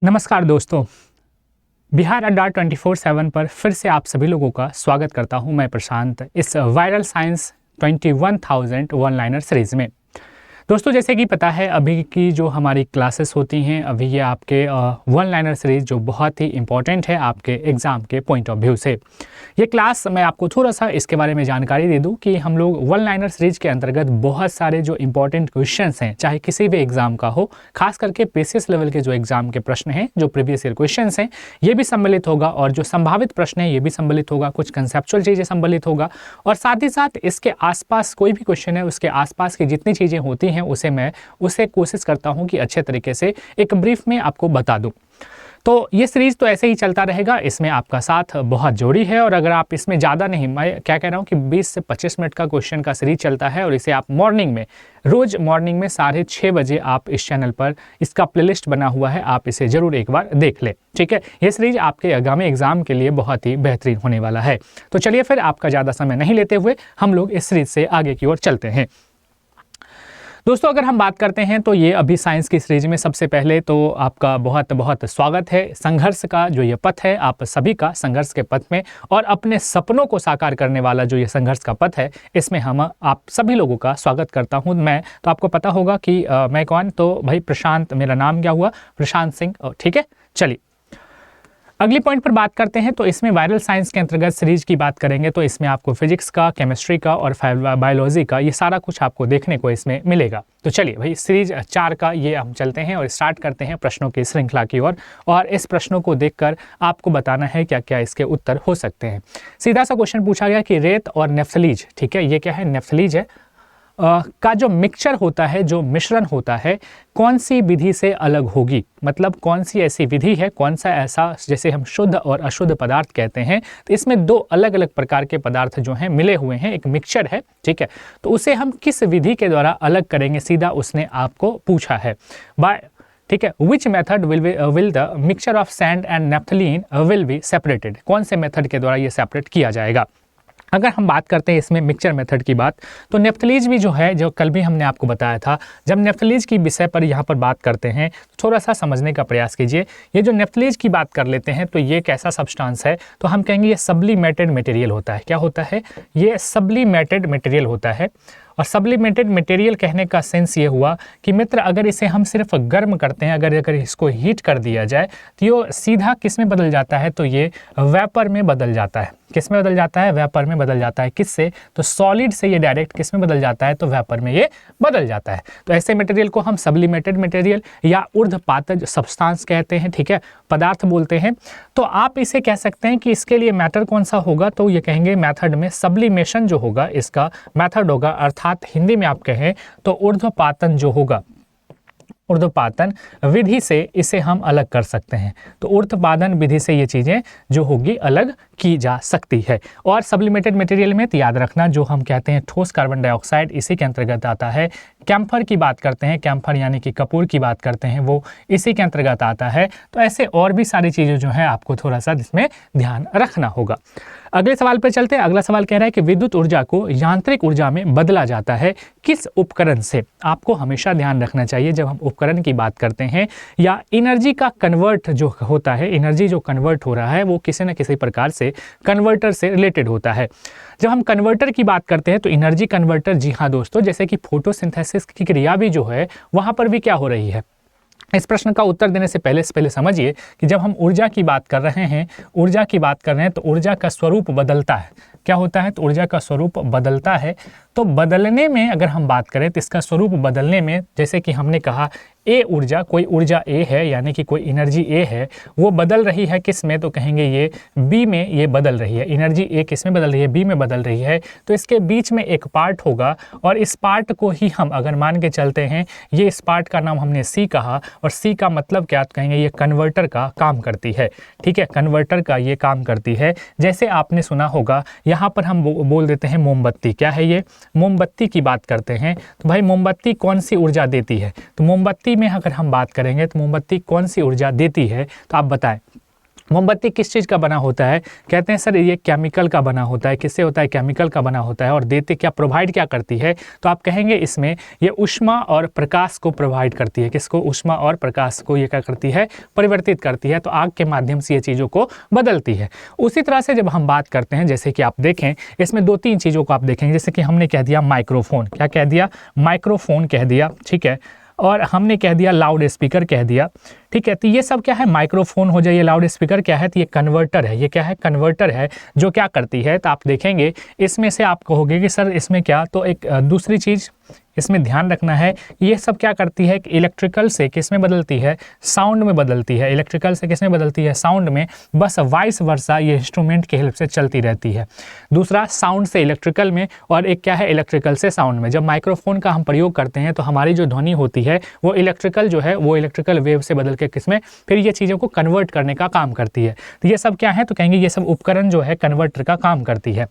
नमस्कार दोस्तों, बिहार अड्डा 24/7 पर फिर से आप सभी लोगों का स्वागत करता हूं मैं प्रशांत इस viral science 21,000 one liner series में। दोस्तों जैसे कि पता है अभी की जो हमारी क्लासेस होती हैं अभी ये आपके वन लाइनर सीरीज़ जो बहुत ही इम्पॉर्टेंट है आपके एग्ज़ाम के पॉइंट ऑफ व्यू से। ये क्लास मैं आपको थोड़ा सा इसके बारे में जानकारी दे दूं कि हम लोग वन लाइनर सीरीज़ के अंतर्गत बहुत सारे जो इम्पॉर्टेंट क्वेश्चंस हैं चाहे किसी भी एग्ज़ाम का हो, खास करके पीसीएस लेवल के जो एग्ज़ाम के प्रश्न हैं जो प्रीवियस ईयर क्वेश्चंस हैं ये भी सम्मिलित होगा और जो संभावित प्रश्न है ये भी सम्मिलित होगा, कुछ कंसेप्चुअल चीज़ें सम्मिलित होगा और साथ ही साथ इसके आसपास कोई भी क्वेश्चन है उसके आसपास की जितनी चीज़ें होती हैं उसे कोशिश करता हूं कि अच्छे तरीके से एक ब्रीफ में आपको बता दूं। तो ये सीरीज़ तो ऐसे ही चलता रहेगा, इसमें आपका साथ बहुत जरूरी है और अगर आप इसमें ज़्यादा नहीं, मैं क्या कह रहा हूँ कि 20 से 25 मिनट का क्वेश्चन का सीरीज चलता है और इसे आप मॉर्निंग में रोज़ मॉर्निंग में 6:30 बजे आप इस चैनल पर इसका प्लेलिस्ट बना हुआ है, आप इसे ज़रूर एक बार देख लें। ठीक है, ये सीरीज आपके आगामी एग्जाम के लिए बहुत ही बेहतरीन होने वाला है। तो चलिए फिर आपका ज़्यादा समय नहीं लेते हुए हम लोग इस सीरीज से आगे की ओर चलते हैं। दोस्तों अगर हम बात करते हैं तो ये अभी साइंस की सीरीज में सबसे पहले तो आपका बहुत बहुत स्वागत है। संघर्ष का जो ये पथ है आप सभी का संघर्ष के पथ में और अपने सपनों को साकार करने वाला जो ये संघर्ष का पथ है इसमें हम आप सभी लोगों का स्वागत करता हूं मैं। तो आपको पता होगा कि मैं कौन, तो भाई प्रशांत, मेरा नाम क्या हुआ, प्रशांत सिंह। ठीक है, चलिए अगली पॉइंट पर बात करते हैं। तो इसमें वायरल साइंस के अंतर्गत सीरीज की बात करेंगे तो इसमें आपको फिजिक्स का, केमिस्ट्री का और बायोलॉजी का ये सारा कुछ आपको देखने को इसमें मिलेगा। तो चलिए भाई सीरीज 4 का ये हम चलते हैं और स्टार्ट करते हैं प्रश्नों की श्रृंखला की ओर और इस प्रश्नों को देखकर आपको बताना है क्या क्या इसके उत्तर हो सकते हैं। सीधा सा क्वेश्चन पूछा गया कि रेत और नेफ्थलीज, ठीक है, ये क्या है, नेफ्थलीज है, का जो मिक्सचर होता है, जो मिश्रण होता है, कौन सी विधि से अलग होगी, मतलब कौन सी ऐसी विधि है, कौन सा ऐसा, जैसे हम शुद्ध और अशुद्ध पदार्थ कहते हैं, तो इसमें दो अलग अलग प्रकार के पदार्थ जो हैं मिले हुए हैं, एक मिक्सचर है, ठीक है, तो उसे हम किस विधि के द्वारा अलग करेंगे, सीधा उसने आपको पूछा है। बाय, ठीक है, which method will the mixture of sand and naphthalene will be separated, कौन से मेथड के द्वारा ये सेपरेट किया जाएगा। अगर हम बात करते हैं इसमें मिक्सचर मेथड की बात, तो नेफ्थलीज भी जो है, जो कल भी हमने आपको बताया था, जब नेफ्थलीज की विषय पर यहाँ पर बात करते हैं तो थोड़ा सा समझने का प्रयास कीजिए। ये जो नेफ्थलीज की बात कर लेते हैं तो ये कैसा सब्सटेंस है, तो हम कहेंगे ये सब्लिमेटेड मटेरियल होता है। क्या होता है, ये सब्लिमेटेड मटेरियल होता है। और सब्लिमेटेड मटेरियल कहने का सेंस ये हुआ कि मित्र अगर इसे हम सिर्फ गर्म करते हैं, अगर इसको हीट कर दिया जाए तो ये सीधा किस में बदल जाता है, तो ये वेपर में बदल जाता है। किस में बदल जाता है, वेपर में बदल जाता है। किससे, तो सॉलिड से ये डायरेक्ट किस में बदल जाता है, तो वेपर में ये बदल जाता है। तो ऐसे मटेरियल को हम सब्लिमेटेड मटेरियल या ऊर्ध्वपातज सब्सटेंस कहते हैं, ठीक है, पदार्थ बोलते हैं। तो आप इसे कह सकते हैं कि इसके लिए मैटर कौन सा होगा, तो ये कहेंगे मेथड में सब्लिमेशन जो होगा इसका मेथड होगा, अर्थात हिंदी में आप कहें तो ऊर्ध्वपातन जो होगा, ऊर्ध्वपातन विधि से इसे हम अलग कर सकते हैं। तो ऊर्ध्वपातन विधि से ये चीज़ें जो होगी अलग की जा सकती है। और सब्लिमेटेड मटेरियल में तो याद रखना जो हम कहते हैं ठोस कार्बन डाइऑक्साइड इसी के अंतर्गत आता है। कैम्फर की बात करते हैं, कैम्फर यानी कि कपूर की बात करते हैं, वो इसी के अंतर्गत आता है। तो ऐसे और भी सारी चीज़ें जो है आपको थोड़ा सा इसमें ध्यान रखना होगा। अगले सवाल पर चलते हैं। अगला सवाल कह रहा है कि विद्युत ऊर्जा को यांत्रिक ऊर्जा में बदला जाता है किस उपकरण से। आपको हमेशा ध्यान रखना चाहिए जब हम उपकरण की बात करते हैं या एनर्जी का कन्वर्ट जो होता है, एनर्जी जो कन्वर्ट हो रहा है वो किसी न किसी प्रकार से कन्वर्टर से रिलेटेड होता है। जब हम कन्वर्टर की बात करते हैं तो एनर्जी कन्वर्टर, जी हाँ दोस्तों, जैसे कि फोटोसिंथेसिस की क्रिया भी जो है वहाँ पर भी क्या हो रही है। इस प्रश्न का उत्तर देने से पहले समझिए कि जब हम ऊर्जा की बात कर रहे हैं, ऊर्जा की बात कर रहे हैं तो ऊर्जा का स्वरूप बदलता है। क्या होता है, तो ऊर्जा का स्वरूप बदलता है। तो बदलने में अगर हम बात करें तो इसका स्वरूप बदलने में, जैसे कि हमने कहा ए ऊर्जा, कोई ऊर्जा ए है यानी कि कोई एनर्जी ए है, वो बदल रही है किस में, तो कहेंगे ये बी में ये बदल रही है। एनर्जी ए किस में बदल रही है, बी में बदल रही है। तो इसके बीच में एक पार्ट होगा और इस पार्ट को ही हम अगर मान के चलते हैं, ये इस पार्ट का नाम हमने सी कहा और सी का मतलब क्या, कहेंगे ये कन्वर्टर का काम करती है। ठीक है, कन्वर्टर का ये काम करती है। जैसे आपने सुना होगा यहाँ पर हम बोल देते हैं मोमबत्ती, क्या है ये, मोमबत्ती की बात करते हैं। तो भाई मोमबत्ती कौन सी ऊर्जा देती है, तो मोमबत्ती में अगर हम बात करेंगे तो मोमबत्ती कौन सी ऊर्जा देती है, तो आप बताएं। मोमबत्ती किस चीज़ का बना होता है? कहते हैं सर ये केमिकल का बना होता है। किससे होता है? केमिकल का बना होता है। और देते क्या, प्रोवाइड क्या करती है? तो आप कहेंगे इसमें ये ऊष्मा और प्रकाश को प्रोवाइड करती है। किसको? ऊष्मा और प्रकाश को ये क्या करती है? परिवर्तित करती है। तो आग के माध्यम से ये चीज़ों को बदलती है। उसी तरह से जब हम बात करते हैं, जैसे कि आप देखें इसमें 2-3 चीज़ों को आप देखेंगे। जैसे कि हमने कह दिया माइक्रोफोन, क्या कह दिया? माइक्रोफोन कह दिया, ठीक है। और हमने कह दिया लाउड स्पीकर कह दिया, ठीक है। तो ये सब क्या है? माइक्रोफोन हो जाए, ये लाउड स्पीकर क्या है? तो ये कन्वर्टर है। ये क्या है? कन्वर्टर है, जो क्या करती है? तो आप देखेंगे इसमें से आप कहोगे कि सर इसमें क्या, तो एक दूसरी चीज़ इसमें ध्यान रखना है, ये सब क्या करती है? इलेक्ट्रिकल से किस में बदलती है? साउंड में बदलती है। इलेक्ट्रिकल से किस में बदलती है? साउंड में। बस वाइस वर्सा ये इंस्ट्रूमेंट की हेल्प से चलती रहती है। दूसरा साउंड से इलेक्ट्रिकल में, और एक क्या है? इलेक्ट्रिकल से साउंड में। जब माइक्रोफोन का हम प्रयोग करते हैं तो हमारी जो ध्वनि होती है वो इलेक्ट्रिकल जो है वो इलेक्ट्रिकल वेव से बदल के किसमें, फिर ये चीज़ों को कन्वर्ट करने का काम करती है। तो ये सब क्या है? तो कहेंगे ये सब उपकरण जो है कन्वर्टर का काम करती है।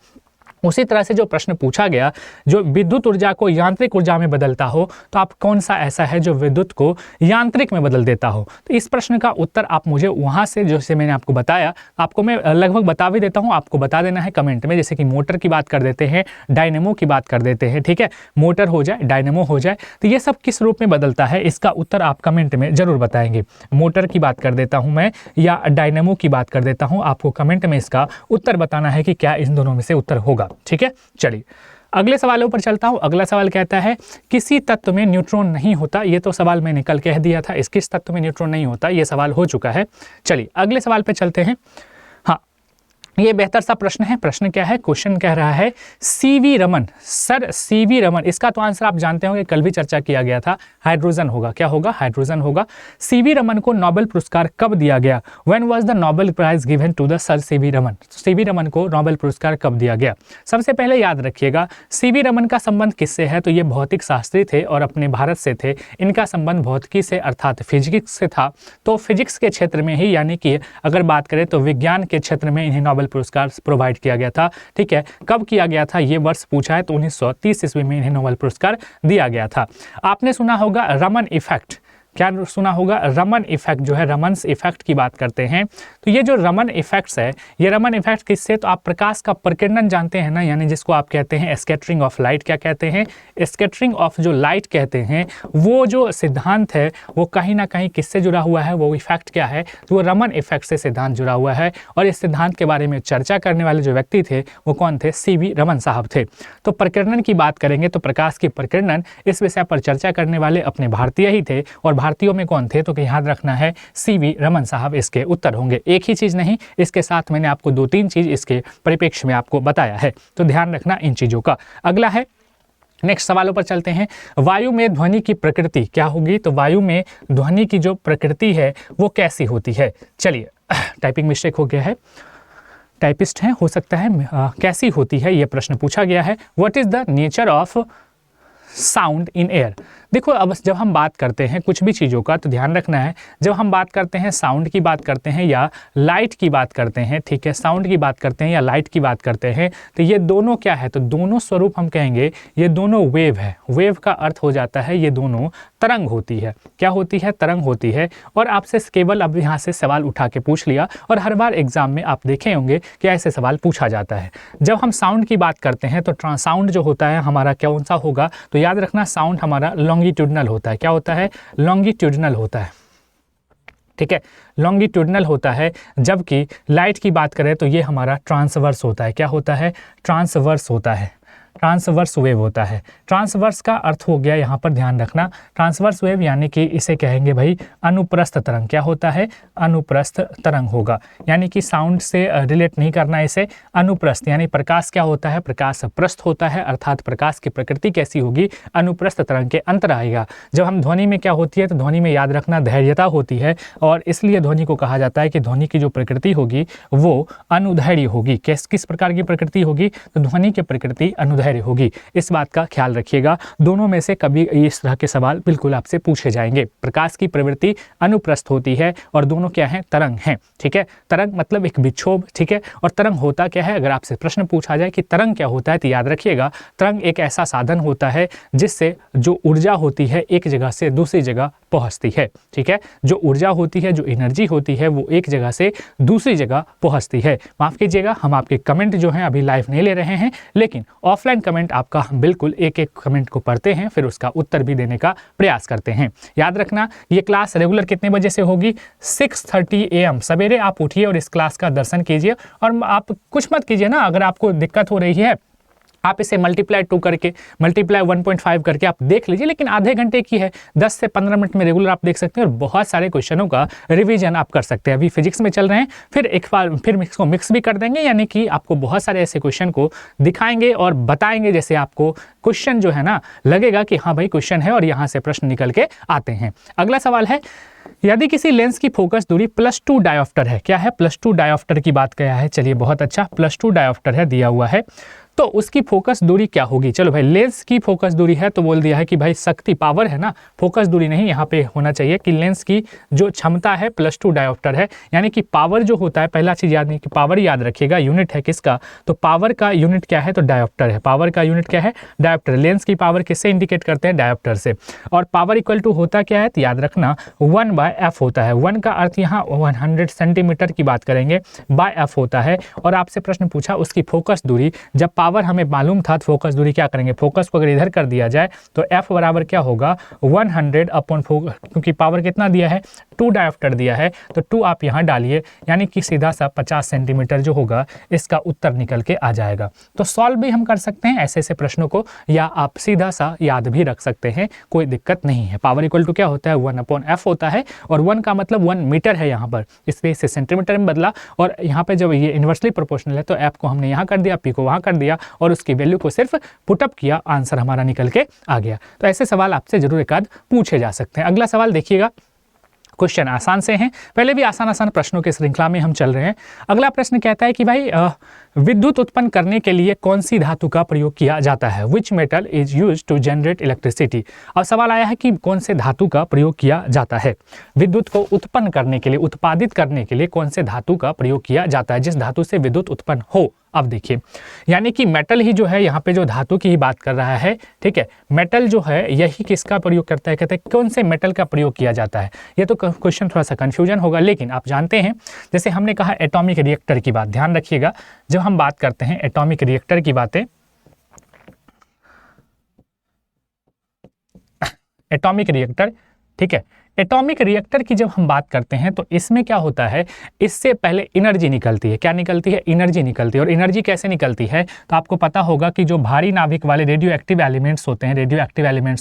उसी तरह से जो प्रश्न पूछा गया, जो विद्युत ऊर्जा को यांत्रिक ऊर्जा में बदलता हो, तो आप कौन सा ऐसा है जो विद्युत को यांत्रिक में बदल देता हो? तो इस प्रश्न का उत्तर आप मुझे वहाँ से, जैसे मैंने आपको बताया, आपको मैं लगभग बता भी देता हूँ, आपको बता देना है कमेंट में। जैसे कि मोटर की बात कर देते हैं, डायनेमो की बात कर देते हैं, ठीक है। मोटर हो जाए, डायनेमो हो जाए, तो ये सब किस रूप में बदलता है, इसका उत्तर आप कमेंट में ज़रूर बताएंगे। मोटर की बात कर देता हूँ मैं, या डायनेमो की बात कर देता हूँ, आपको कमेंट में इसका उत्तर बताना है कि क्या इन दोनों में से उत्तर होगा, ठीक है। चलिए अगले सवालों पर चलता हूं। अगला सवाल कहता है किसी तत्व में न्यूट्रॉन नहीं होता। ये तो सवाल मैंने कल कह दिया था, इस किस तत्व में न्यूट्रॉन नहीं होता, ये सवाल हो चुका है। चलिए अगले सवाल पे चलते हैं। हाँ, ये बेहतर सा प्रश्न है। प्रश्न क्या है? क्वेश्चन कह रहा है CV Raman. Sir C V Raman, इसका तो आंसर आप जानते होंगे, कल भी चर्चा किया गया था, हाइड्रोजन होगा। क्या होगा? हाइड्रोजन होगा। सीवी रमन को नोबेल पुरस्कार कब दिया गया? When was the Nobel prize given to the sir C V Raman? C V Raman को नोबेल पुरस्कार कब दिया गया? सबसे पहले याद रखिएगा सीवी रमन का संबंध किससे है? तो ये भौतिक शास्त्री थे और अपने भारत से थे। इनका संबंध भौतिकी से अर्थात फिजिक्स से था। तो फिजिक्स के क्षेत्र में ही, यानी कि अगर बात करें तो विज्ञान के क्षेत्र में इन्हें नोबेल पुरस्कार प्रोवाइड किया गया था, ठीक है। कब किया गया था ये वर्ष पूछा है, तो 1930 ईस्वी में इन्हें नोबेल पुरस्कार दिया गया था। आपने सुना होगा रमन इफेक्ट। क्या सुना होगा? रमन इफेक्ट जो है, रमन्स इफेक्ट की बात करते हैं। तो ये जो रमन इफेक्ट्स है, ये रमन इफेक्ट किससे? तो आप प्रकाश का प्रकीर्णन जानते हैं ना, यानी जिसको आप कहते हैं स्कैटरिंग ऑफ लाइट। क्या कहते हैं? स्कैटरिंग ऑफ जो लाइट कहते हैं, वो जो सिद्धांत है वो कहीं ना कहीं किससे जुड़ा हुआ है? वो इफेक्ट क्या है? तो वो रमन इफेक्ट से सिद्धांत जुड़ा हुआ है। और इस सिद्धांत के बारे में चर्चा करने वाले जो व्यक्ति थे वो कौन थे? सीवी रमन साहब थे। तो प्रकीर्णन की बात करेंगे तो प्रकाश की प्रकीर्णन, इस विषय पर चर्चा करने वाले अपने भारतीय ही थे। और भारतीयों में कौन थे? तो याद रखना है सीवी रमन साहब इसके उत्तर होंगे। एक ही चीज़ नहीं, इसके साथ मैंने आपको 2-3 चीज़ इसके परिप्रेक्ष्य में आपको बताया है, तो ध्यान रखना इन चीज़ों का। अगला है, नेक्स्ट सवालों पर चलते हैं। वायु में ध्वनि की प्रकृति क्या होगी? तो वायु में ध्वनि की जो प्रकृति है वो कैसी होती है? चलिए टाइपिंग मिस्टेक हो गया है, टाइपिस्ट हैं, हो सकता है। कैसी होती है ये प्रश्न पूछा गया है। What is the nature of sound in air? देखो अब जब हम बात करते हैं कुछ भी चीज़ों का, तो ध्यान रखना है, जब हम बात करते हैं साउंड की बात करते हैं या लाइट की बात करते हैं, ठीक है, साउंड की बात करते हैं या लाइट की बात करते हैं, तो ये दोनों क्या है? तो दोनों स्वरूप हम कहेंगे ये दोनों वेव है। वेव का अर्थ हो जाता है ये दोनों तरंग होती है। क्या होती है? तरंग होती है। और आपसे केवल अब यहाँ से सवाल उठा के पूछ लिया, और हर बार एग्जाम में आप देखे होंगे कि ऐसे सवाल पूछा जाता है। जब हम साउंड की बात करते हैं तो साउंड जो होता है हमारा कौन सा होगा? तो याद रखना साउंड हमारा लॉन्गिट्यूडनल होता है। क्या होता है? लॉन्गिट्यूडनल होता है, ठीक है, लॉन्गिट्यूडनल होता है। जबकि लाइट की बात करें तो ये हमारा ट्रांसवर्स होता है। क्या होता है? ट्रांसवर्स होता है, ट्रांसवर्स वेव होता है। ट्रांसवर्स का अर्थ हो गया यहाँ पर ध्यान रखना, ट्रांसवर्स वेव यानी कि इसे कहेंगे भाई अनुप्रस्थ तरंग। क्या होता है? अनुप्रस्थ तरंग होगा, यानी कि साउंड से रिलेट नहीं करना इसे। अनुप्रस्थ यानी प्रकाश क्या होता है? प्रकाश प्रस्थ होता है, अर्थात प्रकाश की प्रकृति कैसी होगी? अनुप्रस्थ तरंग के अंतर आएगा। जब हम ध्वनि में क्या होती है? तो ध्वनि में याद रखना धैर्यता होती है, और इसलिए ध्वनि को कहा जाता है कि ध्वनि की जो प्रकृति होगी वो अनुधैर्य होगी। किस प्रकार की प्रकृति होगी? तो ध्वनि की प्रकृति अनुधैर्य होगी। इस बात का ख्याल रखिएगा। दोनों में से कभी इस तरह के सवाल बिल्कुल आपसे पूछे जाएंगे। प्रकाश की प्रवृत्ति अनुप्रस्थ होती है और दोनों क्या है? तरंग हैं, ठीक है। तरंग मतलब एक विक्षोभ, ठीक है। और तरंग होता क्या है? अगर आपसे प्रश्न पूछा जाए कि तरंग क्या होता है, तो याद रखिएगा तरंग एक ऐसा साधन होता है जिससे जो ऊर्जा होती है एक जगह से दूसरी जगह पहुंचती है। ठीक है, जो ऊर्जा होती है, जो एनर्जी होती है, वो एक जगह से दूसरी जगह पहुंचती है। माफ़ कीजिएगा, हम आपके कमेंट जो हैं अभी लाइव नहीं ले रहे हैं, लेकिन ऑफलाइन कमेंट आपका हम बिल्कुल एक एक कमेंट को पढ़ते हैं, फिर उसका उत्तर भी देने का प्रयास करते हैं। याद रखना, ये क्लास रेगुलर कितने बजे से होगी? 6:30 AM सवेरे आप उठिए और इस क्लास का दर्शन कीजिए। और आप कुछ मत कीजिए ना, अगर आपको दिक्कत हो रही है आप इसे मल्टीप्लाई 2 करके, मल्टीप्लाई 1.5 करके आप देख लीजिए, लेकिन आधे घंटे की है, 10 से 15 मिनट में रेगुलर आप देख सकते हैं और बहुत सारे क्वेश्चनों का रिवीजन आप कर सकते हैं। अभी फिजिक्स में चल रहे हैं, फिर एक बार फिर इसको मिक्स भी कर देंगे, यानी कि आपको बहुत सारे ऐसे क्वेश्चन को दिखाएंगे और बताएंगे, जैसे आपको क्वेश्चन जो है ना लगेगा कि हाँ भाई क्वेश्चन है और यहाँ से प्रश्न निकल के आते हैं। अगला सवाल है, यदि किसी लेंस की फोकस दूरी +2 डायोप्टर है, क्या है? +2 डायोप्टर की बात किया है। चलिए बहुत अच्छा, +2 डायोप्टर है दिया हुआ है, तो उसकी फोकस दूरी क्या होगी? चलो भाई, लेंस की फोकस दूरी है तो बोल दिया है कि भाई शक्ति, पावर है ना, फोकस दूरी नहीं, यहाँ पे होना चाहिए कि लेंस की जो क्षमता है +2 डायोप्टर है, यानी कि पावर जो होता है, पहला चीज याद नहीं कि पावर याद रखिएगा, यूनिट है किसका? तो पावर का यूनिट क्या है? तो डायोप्टर है। पावर का यूनिट क्या है? डायोप्टर। लेंस की पावर किससे इंडिकेट करते हैं? डायोप्टर से। और पावर इक्वल टू होता क्या है? तो याद रखना 1/f होता है। 1 का अर्थ यहाँ 100 सेंटीमीटर की बात करेंगे, बाय f होता है। और आपसे प्रश्न पूछा उसकी फोकस दूरी, जब पावर हमें मालूम था तो फोकस दूरी क्या करेंगे? फोकस को अगर इधर कर दिया जाए तो f बराबर क्या होगा? 100 अपॉन फोकस, क्योंकि पावर कितना दिया है? 2 डायोप्टर दिया है, तो 2 आप यहाँ डालिए, यानी कि सीधा सा 50 सेंटीमीटर जो होगा इसका उत्तर निकल के आ जाएगा। तो सॉल्व भी हम कर सकते हैं ऐसे ऐसे प्रश्नों को, या आप सीधा सा याद भी रख सकते हैं, कोई दिक्कत नहीं है। पावर इक्वल टू क्या होता है? 1/f होता है, और 1 का मतलब 1 मीटर है यहाँ पर, इसलिए इसे सेंटीमीटर में बदला, और यहाँ पे जब ये इन्वर्सली प्रोपोर्शनल है तो f को हमने यहाँ कर दिया, p को वहाँ कर दिया, और उसकी वैल्यू को सिर्फ पुटअप किया, आंसर हमारा निकल के आ गया। तो ऐसे सवाल आपसे जरूर एक आध पूछे जा सकते हैं। अगला सवाल देखिएगा, क्वेश्चन आसान से हैं, पहले भी आसान आसान प्रश्नों की श्रृंखला में हम चल रहे हैं। अगला प्रश्न कहता है कि भाई विद्युत उत्पन्न करने के लिए कौन सी धातु का प्रयोग किया जाता है? Which metal is used to generate electricity. अब सवाल आया है कि कौन से धातु का प्रयोग किया जाता है विद्युत को उत्पन्न करने के लिए, उत्पादित करने के लिए कौन से धातु का प्रयोग किया जाता है, जिस धातु से विद्युत उत्पन्न हो। अब देखिए, यानी कि मेटल ही जो है, यहाँ पे जो धातु की ही बात कर रहा है, ठीक है, मेटल जो है यही किसका प्रयोग करता है, कहते हैं कौन से मेटल का प्रयोग किया जाता है। ये तो क्वेश्चन थोड़ा सा कंफ्यूजन होगा, लेकिन आप जानते हैं, जैसे हमने कहा एटॉमिक रिएक्टर की बात, ध्यान रखिएगा, जब हम बात करते हैं एटॉमिक रिएक्टर की बातें, एटॉमिक रिएक्टर, ठीक है, एटॉमिक रिएक्टर की जब हम बात करते हैं तो इसमें क्या होता है, इससे पहले एनर्जी निकलती है। क्या निकलती है? एनर्जी निकलती है। और एनर्जी कैसे निकलती है? तो आपको पता होगा कि जो भारी नाभिक वाले रेडियो एक्टिव एलिमेंट्स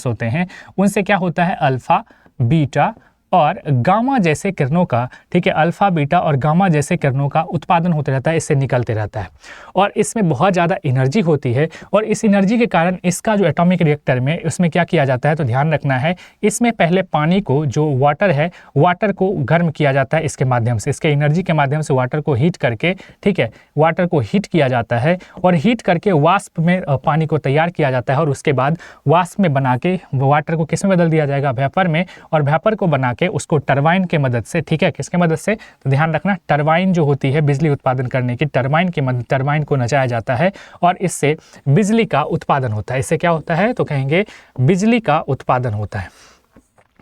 होते हैं, उनसे क्या होता है, अल्फा, बीटा और गामा जैसे किरणों का, ठीक है, अल्फा, बीटा और गामा जैसे किरणों का उत्पादन होते रहता है, इससे निकलते रहता है, और इसमें बहुत ज़्यादा एनर्जी होती है। और इस एनर्जी के कारण इसका जो एटॉमिक रिएक्टर में, उसमें क्या किया जाता है, तो ध्यान रखना है, इसमें पहले पानी को, जो वाटर है, वाटर को गर्म किया जाता है इसके माध्यम से, इसके एनर्जी के माध्यम से वाटर को हीट करके, ठीक है, वाटर को हीट किया जाता है, और हीट करके वाष्प में पानी को तैयार किया जाता है, और उसके बाद वाष्प में बना के वाटर को किस में बदल दिया जाएगा, वेपर में, और वेपर को बना के उसको टरबाइन के मदद से, ठीक है, किसके मदद से, तो ध्यान रखना, टरबाइन जो होती है बिजली उत्पादन करने की, टरबाइन की मदद, टरबाइन को नचाया जाता है और इससे बिजली का उत्पादन होता है। इससे क्या होता है, तो कहेंगे बिजली का उत्पादन होता है,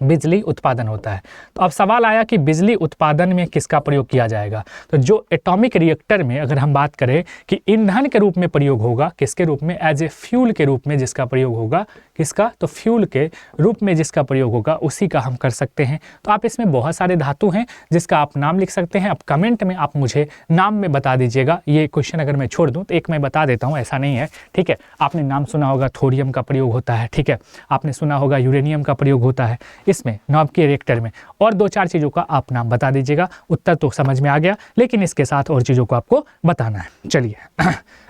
बिजली उत्पादन होता है। तो अब सवाल आया कि बिजली उत्पादन में किसका प्रयोग किया जाएगा। तो जो एटॉमिक रिएक्टर में अगर हम बात करें कि ईंधन के रूप में प्रयोग होगा, किसके रूप में, एज ए फ्यूल के रूप में जिसका प्रयोग होगा, किसका, तो फ्यूल के रूप में जिसका प्रयोग होगा उसी का हम कर सकते हैं। तो आप इसमें बहुत सारे धातु हैं जिसका आप नाम लिख सकते हैं। अब कमेंट में आप मुझे नाम में बता दीजिएगा। ये क्वेश्चन अगर मैं छोड़ दूं तो एक मैं बता देता हूं, ऐसा नहीं है, ठीक है। आपने नाम सुना होगा, थोरियम का प्रयोग होता है, ठीक है, आपने सुना होगा यूरेनियम का प्रयोग होता है इसमें, नाभिक के रिएक्टर में, और 2-4 चीज़ों का आप नाम बता दीजिएगा। उत्तर तो समझ में आ गया, लेकिन इसके साथ और चीज़ों को आपको बताना है। चलिए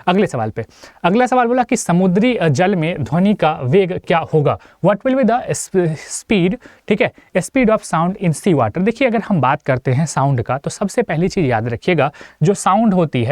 अगले सवाल पे। अगला सवाल बोला कि समुद्री जल में ध्वनि का वेग क्या होगा, what will be the speed, ठीक है, speed of sound in sea water. देखिए, अगर हम बात करते हैं साउंड का, तो सबसे पहली चीज़ याद रखिएगा, जो साउंड होती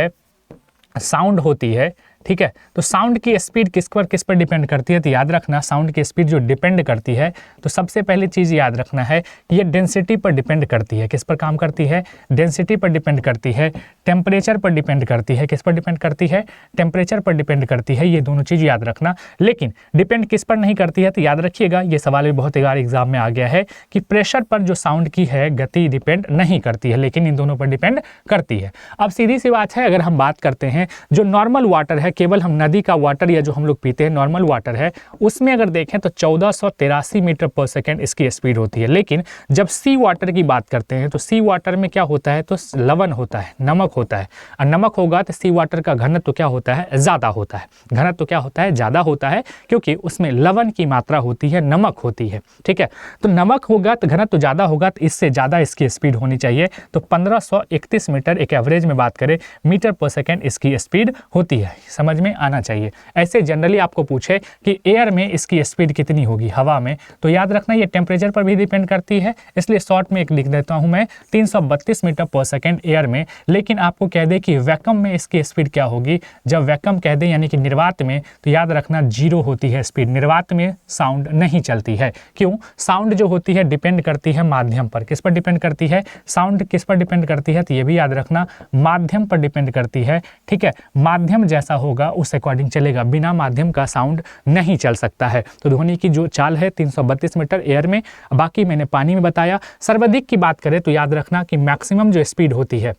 है, ठीक है। तो साउंड की स्पीड किस पर डिपेंड करती है, तो याद रखना साउंड की स्पीड जो डिपेंड करती है, तो सबसे पहली चीज़ याद रखना है कि ये डेंसिटी पर डिपेंड करती है। किस पर काम करती है, डेंसिटी पर डिपेंड करती है, टेम्परेचर पर डिपेंड करती है। किस पर डिपेंड करती है, टेम्परेचर पर डिपेंड करती है। ये दोनों चीज़ याद रखना। लेकिन डिपेंड किस पर नहीं करती है, तो याद रखिएगा ये सवाल भी बहुत बार एग्जाम में आ गया है कि प्रेशर पर जो साउंड की है गति डिपेंड नहीं करती है, लेकिन इन दोनों पर डिपेंड करती है। अब सीधी सी बात है, अगर हम बात करते हैं जो नॉर्मल वाटर है, केवल हम नदी का वाटर या जो हम लोग पीते हैं नॉर्मल वाटर है, उसमें अगर देखें तो 1483 मीटर पर सेकेंड इसकी स्पीड होती है। लेकिन जब सी वाटर की बात करते हैं तो सी वाटर में क्या होता है, तो लवण होता है, नमक होता है। और नमक होगा तो सी वाटर का घनत्व तो क्या होता है, ज़्यादा होता है। घनत्व तो क्या होता है, ज़्यादा होता है, क्योंकि उसमें लवण की मात्रा होती है, नमक होती है। ठीक है, तो नमक होगा तो घनत्व तो ज़्यादा होगा, तो इससे ज़्यादा इसकी स्पीड होनी चाहिए। तो 1531 मीटर एक एवरेज में बात करें मीटर पर सेकेंड इसकी स्पीड होती है। समझ में आना चाहिए। ऐसे जनरली आपको पूछे कि एयर में इसकी स्पीड कितनी होगी, हवा में, तो याद रखना ये टेम्परेचर पर भी डिपेंड करती है, इसलिए शॉर्ट में एक लिख देता हूं मैं 332 मीटर पर सेकेंड एयर में। लेकिन आपको कह दे कि वैक्यूम में इसकी स्पीड क्या होगी, जब वैक्यूम कह दे यानी कि निर्वात में, तो याद रखना 0 होती है स्पीड। निर्वात में साउंड नहीं चलती है। क्यों, साउंड जो होती है डिपेंड करती है माध्यम पर। किस पर डिपेंड करती है, साउंड किस पर डिपेंड करती है, तो ये भी याद रखना माध्यम पर डिपेंड करती है। ठीक है, माध्यम जैसा होगा उस अकॉर्डिंग चलेगा, बिना माध्यम का साउंड नहीं चल सकता है। तो ध्वनि की जो चाल है 332 मीटर एयर में, बाकी मैंने पानी में बताया। सर्वाधिक की बात करें तो याद रखना कि मैक्सिमम जो स्पीड होती है,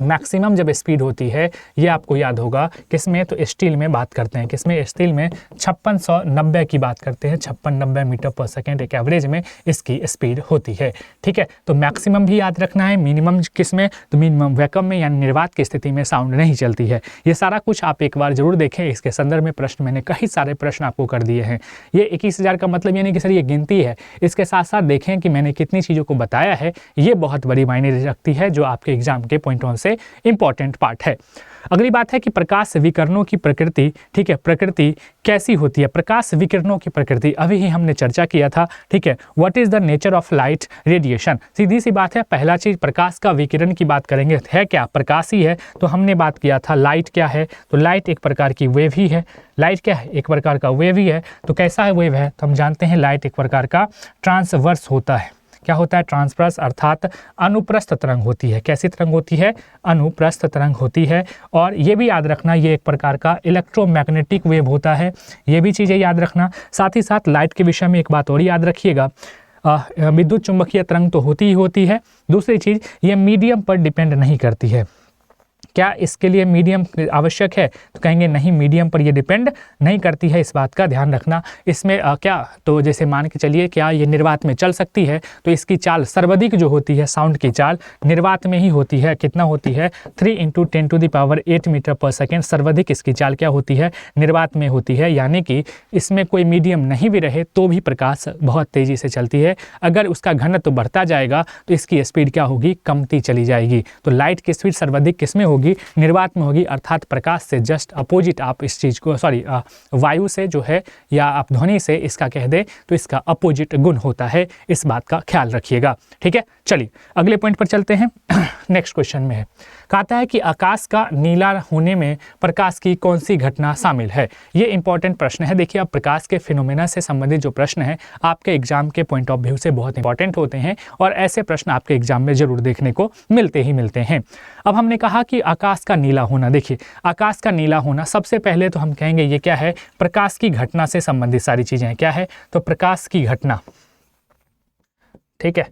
मैक्सिमम जब स्पीड होती है, ये आपको याद होगा किसमें, तो स्टील में बात करते हैं। किसमें, स्टील में 5690 की बात करते हैं। 5690 मीटर पर सेकेंड एक एवरेज में इसकी स्पीड होती है। ठीक है, तो मैक्सिमम भी याद रखना है। मिनिमम किसमें, तो मिनिमम वैक्यूम में यानी निर्वात की स्थिति में साउंड नहीं चलती है। ये सारा कुछ आप एक बार जरूर देखें। इसके संदर्भ में प्रश्न मैंने कई सारे प्रश्न आपको कर दिए हैं। ये 21,000 का मतलब यानी कि सर ये गिनती है, इसके साथ साथ देखें कि मैंने कितनी चीज़ों को बताया है। ये बहुत बड़ी मायने रखती है, जो आपके एग्जाम के पॉइंट से इंपॉर्टेंट पार्ट है। अगली बात है कि प्रकाश विकिरणों की प्रकृति, ठीक है, प्रकृति कैसी होती है। प्रकाश विकिरणों की प्रकृति अभी ही हमने चर्चा किया था। ठीक है, what is the nature of light radiation. सीधी सी बात है, पहला चीज प्रकाश का विकिरण की बात करेंगे, है क्या, प्रकाश ही है। तो हमने बात किया था लाइट क्या है, तो लाइट एक प्रकार की वेव ही है। लाइट क्या है, एक प्रकार का वेव ही है। तो कैसा है वेव है, तो हम जानते हैं लाइट एक प्रकार का ट्रांसवर्स होता है। क्या होता है, ट्रांसवर्स, अर्थात अनुप्रस्थ तरंग होती है। कैसी तरंग होती है, अनुप्रस्थ तरंग होती है। और ये भी याद रखना ये एक प्रकार का इलेक्ट्रोमैग्नेटिक वेव होता है। ये भी चीज़ें याद रखना। साथ ही साथ लाइट के विषय में एक बात और याद रखिएगा, विद्युत चुंबकीय तरंग तो होती ही होती है। दूसरी चीज़, ये मीडियम पर डिपेंड नहीं करती है। क्या इसके लिए मीडियम आवश्यक है, तो कहेंगे नहीं, मीडियम पर ये डिपेंड नहीं करती है। इस बात का ध्यान रखना। इसमें क्या, तो जैसे मान के चलिए क्या ये निर्वात में चल सकती है, तो इसकी चाल सर्वाधिक जो होती है, साउंड की चाल निर्वात में ही होती है। कितना होती है, 3 × 10⁸ मीटर पर सेकेंड सर्वाधिक इसकी चाल क्या होती है, निर्वात में होती है। यानी कि इसमें कोई मीडियम नहीं भी रहे तो भी प्रकाश बहुत तेज़ी से चलती है। अगर उसका घनत्व बढ़ता जाएगा तो इसकी स्पीड क्या होगी, कमती चली जाएगी। तो लाइट की स्पीड सर्वाधिक किसमें होगी, निर्वात में होगी। अर्थात प्रकाश से जस्ट अपोजिट आप इस चीज को, सॉरी वायु से जो है या आप ध्वनि से इसका कह दे तो इसका अपोजिट गुण होता है। इस बात का ख्याल रखिएगा। ठीक है, चलिए अगले पॉइंट पर चलते हैं। नेक्स्ट क्वेश्चन में है, कहता है कि आकाश का नीला होने में प्रकाश की कौन सी घटना शामिल है। ये इंपॉर्टेंट प्रश्न है। देखिए, अब प्रकाश के फिनोमेना से संबंधित जो प्रश्न है आपके एग्जाम के पॉइंट ऑफ व्यू से बहुत इंपॉर्टेंट होते हैं और ऐसे प्रश्न आपके एग्जाम में जरूर देखने को मिलते ही मिलते हैं। अब हमने कहा कि आकाश का नीला होना, देखिए आकाश का नीला होना, सबसे पहले तो हम कहेंगे ये क्या है, प्रकाश की घटना से संबंधित सारी चीजें हैं। क्या है, तो प्रकाश की घटना। ठीक है,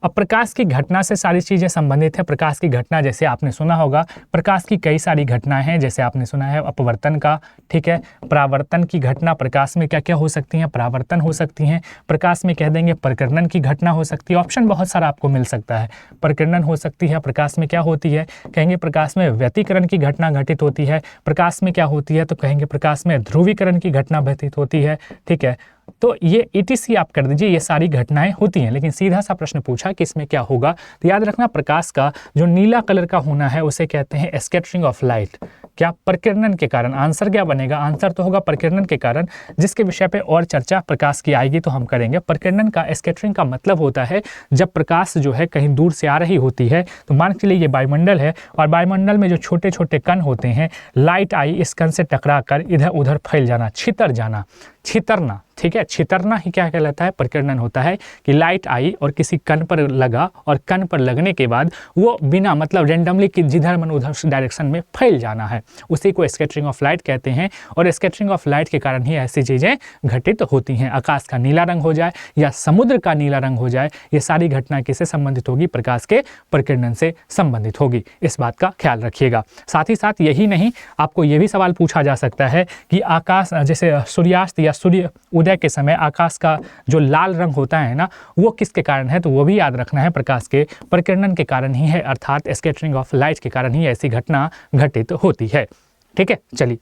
अब प्रकाश की घटना से सारी चीज़ें संबंधित है। प्रकाश की घटना जैसे आपने सुना होगा, प्रकाश की कई सारी घटनाएं हैं। जैसे आपने सुना है अपवर्तन का, ठीक है, परावर्तन की घटना। प्रकाश में क्या क्या हो सकती हैं, परावर्तन हो सकती हैं। प्रकाश में कह देंगे प्रकीर्णन की घटना हो सकती है। ऑप्शन बहुत सारा आपको मिल सकता है। प्रकीर्णन हो सकती है। प्रकाश में क्या होती है, कहेंगे प्रकाश में व्यतिकरण की घटना घटित होती है। प्रकाश में क्या होती है, तो कहेंगे प्रकाश में ध्रुवीकरण की घटना घटित होती है। ठीक है, तो ये ETC आप कर दीजिए, ये सारी घटनाएं होती हैं। लेकिन सीधा सा प्रश्न पूछा कि इसमें क्या होगा, तो याद रखना प्रकाश का जो नीला कलर का होना है उसे कहते हैं स्कैटरिंग ऑफ लाइट। क्या? प्रकीर्णन के कारण। आंसर क्या बनेगा? आंसर तो होगा प्रकीर्णन के कारण, जिसके विषय पे और चर्चा प्रकाश की आएगी तो हम करेंगे। प्रकीर्णन का, स्कैटरिंग का मतलब होता है जब प्रकाश जो है कहीं दूर से आ रही होती है, तो मान के चलिए ये वायुमंडल है और वायुमंडल में जो छोटे छोटे कण होते हैं, लाइट आई इस कण से टकराकर इधर उधर फैल जाना, छितर जाना, छितरना, ठीक है। छितरना ही क्या कहलाता है? प्रकीर्णन होता है कि लाइट आई और किसी कण पर लगा और कण पर लगने के बाद वो बिना मतलब रेंडमली कि जिधर मन उधर उस डायरेक्शन में फैल जाना है, उसी को स्कैटरिंग ऑफ लाइट कहते हैं। और स्कैटरिंग ऑफ लाइट के कारण ही ऐसी चीज़ें घटित होती हैं। आकाश का नीला रंग हो जाए या समुद्र का नीला रंग हो जाए, ये सारी घटना किससे संबंधित होगी? प्रकाश के प्रकीर्णन से संबंधित होगी। इस बात का ख्याल रखिएगा। साथ ही साथ यही नहीं, आपको ये भी सवाल पूछा जा सकता है कि आकाश जैसे सूर्यास्त या सूर्य उदय के समय आकाश का जो लाल रंग होता है ना, वो किसके कारण है? तो वो भी याद रखना है, प्रकाश के प्रकीर्णन के कारण ही है, अर्थात स्कैटरिंग ऑफ लाइट के कारण ही ऐसी घटना घटित होती है। ठीक है, चलिए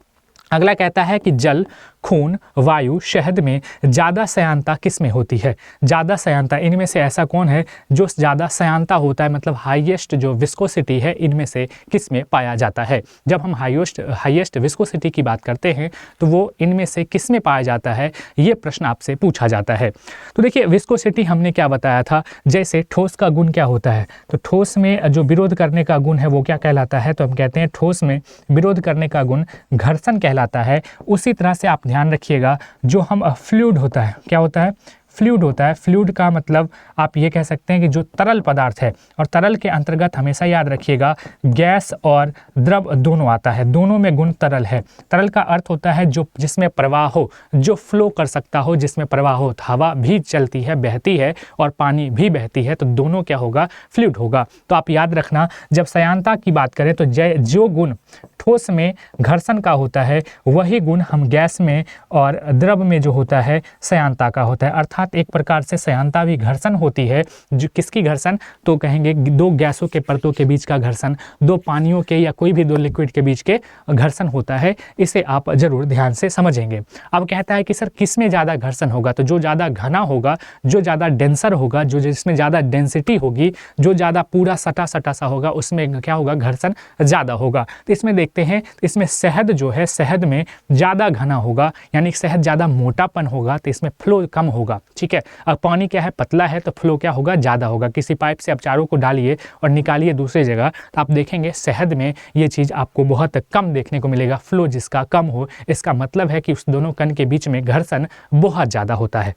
अगला कहता है कि जल, खून, वायु, शहद में ज़्यादा सयांता किस में होती है? ज़्यादा सयांता, इनमें से ऐसा कौन है जो ज़्यादा सयांता होता है, मतलब हाईएस्ट जो विस्कोसिटी है, इनमें से किस में पाया जाता है? जब हम हाईएस्ट विस्कोसिटी की बात करते हैं तो वो इनमें से किस में पाया जाता है, ये प्रश्न आपसे पूछा जाता है। तो देखिए विस्कोसिटी हमने क्या बताया था, जैसे ठोस का गुण क्या होता है, तो ठोस में जो विरोध करने का गुण है वो क्या कहलाता है? तो हम कहते हैं ठोस में विरोध करने का गुण घर्षण कहलाता है। उसी तरह से आप ध्यान रखिएगा, जो हम फ्लूइड होता है, क्या होता है? फ्लूइड होता है। फ्लूइड का मतलब आप ये कह सकते हैं कि जो तरल पदार्थ है, और तरल के अंतर्गत हमेशा याद रखिएगा गैस और द्रव दोनों आता है, दोनों में गुण तरल है। तरल का अर्थ होता है जो जिसमें प्रवाह हो, जो फ्लो कर सकता हो, जिसमें प्रवाह हो। हवा भी चलती है, बहती है, और पानी भी बहती है, तो दोनों क्या होगा? फ्लूइड होगा। तो आप याद रखना, जब सयांता की बात करें तो जो गुण ठोस में घर्षण का होता है, वही गुण हम गैस में और द्रव में जो होता है सयांता का होता है। अर्थात एक प्रकार से सयांता भी घर्षण होती है। जो किसकी घर्षण? तो कहेंगे दो गैसों के परतों के बीच का घर्षण, दो पानियों के या कोई भी दो लिक्विड के बीच के घर्षण होता है। इसे आप जरूर ध्यान से समझेंगे। अब कहता है कि सर किस में ज़्यादा घर्षण होगा? तो जो ज़्यादा घना होगा, जो ज़्यादा डेंसर होगा, जो जिसमें ज़्यादा डेंसिटी होगी, जो ज़्यादा पूरा सटा सटा सा होगा, उसमें क्या होगा? घर्षण ज़्यादा होगा। तो इसमें देखते हैं, इसमें शहद जो है, शहद में ज़्यादा घना होगा, यानी शहद ज़्यादा मोटापन होगा, तो इसमें फ्लो कम होगा। ठीक है, अब पानी क्या है? पतला है, तो फ्लो क्या होगा? ज़्यादा होगा। किसी पाइप से आप चारों को डालिए और निकालिए दूसरी जगह, तो आप देखेंगे शहद में ये चीज़ आपको बहुत कम देखने को मिलेगा, फ्लो जिसका कम हो। इसका मतलब है कि उस दोनों कण के बीच में घर्षण बहुत ज़्यादा होता है।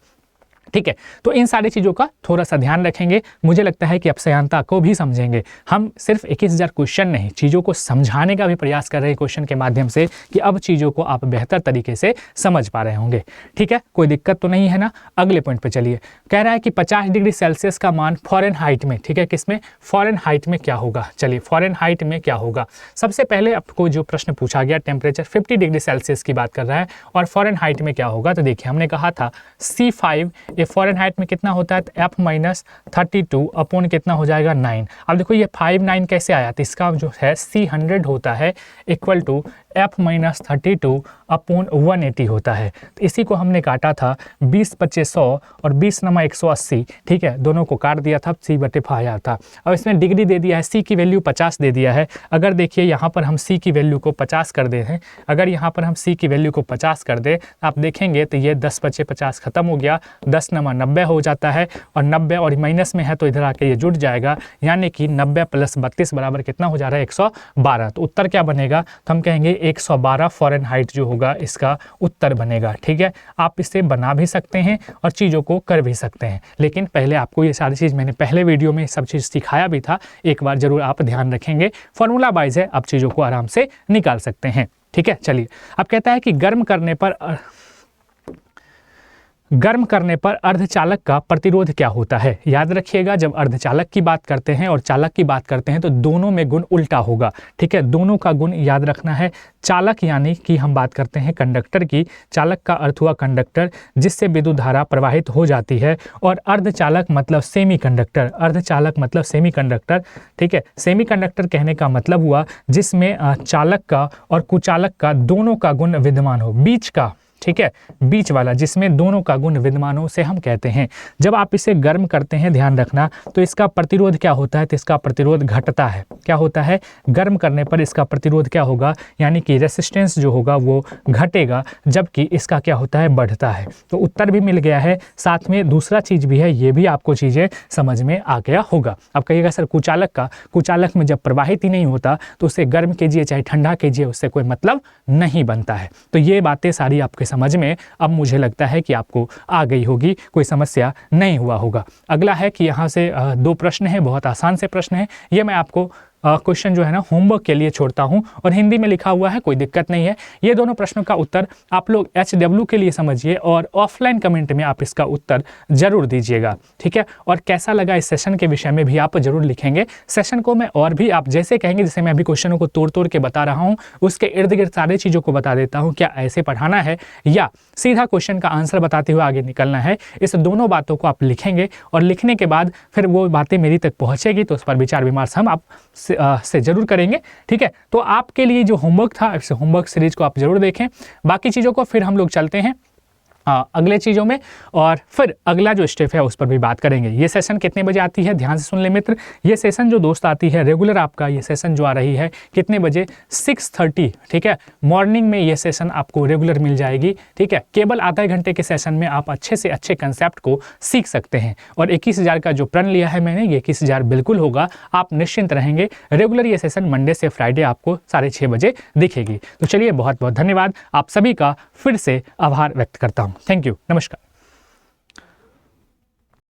ठीक है, तो इन सारी चीज़ों का थोड़ा सा ध्यान रखेंगे। मुझे लगता है कि अब सयांता को भी समझेंगे। हम सिर्फ 21,000 क्वेश्चन नहीं, चीज़ों को समझाने का भी प्रयास कर रहे हैं क्वेश्चन के माध्यम से, कि अब चीज़ों को आप बेहतर तरीके से समझ पा रहे होंगे। ठीक है, कोई दिक्कत तो नहीं है ना? अगले पॉइंट पे चलिए। कह रहा है कि 50 डिग्री सेल्सियस का मान फ़ारेनहाइट में, ठीक है, किसमें? फ़ारेनहाइट में क्या होगा? चलिए फ़ारेनहाइट में क्या होगा? सबसे पहले आपको जो प्रश्न पूछा गया, टेम्परेचर 50 डिग्री सेल्सियस की बात कर रहा है, और फ़ारेनहाइट में क्या होगा? तो देखिए हमने कहा था C5 ये फ़ारेनहाइट में कितना होता है? तो F-32 अपॉन कितना हो जाएगा? 9। अब देखो ये 5-9 कैसे आया? तो इसका जो है C100 होता है इक्वल टू F-32 अपॉन 180 होता है। तो इसी को हमने काटा था 20-25 100 और 20-180, ठीक है, दोनों को काट दिया था, C/5 आया था। अब इसमें डिग्री दे दिया है, C की वैल्यू 50 दे दिया है। अगर देखिए यहाँ पर हम C की वैल्यू को 50 कर दे हैं, अगर यहाँ पर हम C की वैल्यू को 50 कर दे, आप देखेंगे तो ये 10-50 खत्म हो गया, 10-90 हो जाता है, और 90 और माइनस में है तो इधर आके ये जुड़ जाएगा, यानी कि 90 + 32 बराबर कितना हो जा रहा है? 112। तो उत्तर क्या बनेगा? तो हम कहेंगे 112 फ़ारेनहाइट जो होगा इसका उत्तर बनेगा। ठीक है, आप इसे बना भी सकते हैं और चीज़ों को कर भी सकते हैं, लेकिन पहले आपको ये सारी चीज़ मैंने पहले वीडियो में सब चीज़ सिखाया भी था, एक बार ज़रूर आप ध्यान रखेंगे। फॉर्मूला वाइज है, आप चीज़ों को आराम से निकाल सकते हैं। ठीक है, चलिए अब कहता है कि गर्म करने पर अर्धचालक का प्रतिरोध क्या होता है? याद रखिएगा, जब अर्धचालक की बात करते हैं और चालक की बात करते हैं तो दोनों में गुण उल्टा होगा। ठीक है, दोनों का गुण याद रखना है। चालक यानी कि हम बात करते हैं कंडक्टर की, चालक का अर्थ हुआ कंडक्टर जिससे विद्युत धारा प्रवाहित हो जाती है, और अर्धचालक मतलब सेमीकंडक्टर, अर्धचालक मतलब सेमीकंडक्टर। ठीक है, सेमीकंडक्टर कहने का मतलब हुआ जिसमें चालक का और कुचालक का दोनों का गुण विद्यमान हो, बीच का। ठीक है, बीच वाला जिसमें दोनों का गुण विद्यमान हो, उसे हम कहते हैं। जब आप इसे गर्म करते हैं, ध्यान रखना, तो इसका प्रतिरोध क्या होता है, तो इसका प्रतिरोध घटता है। क्या होता है, गर्म करने पर इसका प्रतिरोध क्या होगा, यानी कि रेसिस्टेंस जो होगा वो घटेगा, जबकि इसका क्या होता है, बढ़ता है। तो उत्तर भी मिल गया है, साथ में दूसरा चीज भी है, ये भी आपको चीजें समझ में आ गया होगा। अब कहिएगा सर कुचालक में जब प्रवाहित ही नहीं होता तो उसे गर्म कीजिए चाहे ठंडा कीजिए, उससे कोई मतलब नहीं बनता है। तो ये बातें सारी आपके समझ में अब मुझे लगता है कि आपको आ गई होगी, कोई समस्या नहीं हुआ होगा। अगला है कि यहाँ से 2 प्रश्न है, बहुत आसान से प्रश्न है, ये मैं आपको क्वेश्चन जो है ना होमवर्क के लिए छोड़ता हूं, और हिंदी में लिखा हुआ है, कोई दिक्कत नहीं है। ये दोनों प्रश्नों का उत्तर आप लोग HW के लिए समझिए और ऑफलाइन कमेंट में आप इसका उत्तर जरूर दीजिएगा, ठीक है। और कैसा लगा इस सेशन के विषय में भी आप जरूर लिखेंगे। सेशन को मैं और भी आप जैसे कहेंगे, जैसे मैं अभी क्वेश्चनों को तोड़ के बता रहा हूँ, उसके इर्द गिर्द सारी चीज़ों को बता देता हूँ, क्या ऐसे पढ़ाना है या सीधा क्वेश्चन का आंसर बताते हुए आगे निकलना है। इस दोनों बातों को आप लिखेंगे और लिखने के बाद फिर वो बातें मेरी तक पहुँचेगी, तो उस पर विचार विमर्श हम आप से जरूर करेंगे, ठीक है। तो आपके लिए जो होमवर्क था, इस होमवर्क सीरीज को आप जरूर देखें। बाकी चीज़ों को फिर हम लोग चलते हैं अगले चीज़ों में, और फिर अगला जो स्टेप है उस पर भी बात करेंगे। ये सेशन कितने बजे आती है, ध्यान से सुन ले मित्र। ये सेशन जो दोस्त आती है रेगुलर, आपका ये सेशन जो आ रही है कितने बजे, 6:30, ठीक है, मॉर्निंग में ये सेशन आपको रेगुलर मिल जाएगी, ठीक है। केवल आधे घंटे के सेशन में आप अच्छे से अच्छे कंसेप्ट को सीख सकते हैं। और 21,000 का जो प्रण लिया है मैंने, ये 21,000 बिल्कुल होगा, आप निश्चिंत रहेंगे। रेगुलर ये सेशन मंडे से फ्राइडे आपको 6:30 बजे दिखेगी। तो चलिए, बहुत बहुत धन्यवाद, आप सभी का फिर से आभार व्यक्त करता हूँ। थैंक यू, नमस्कार।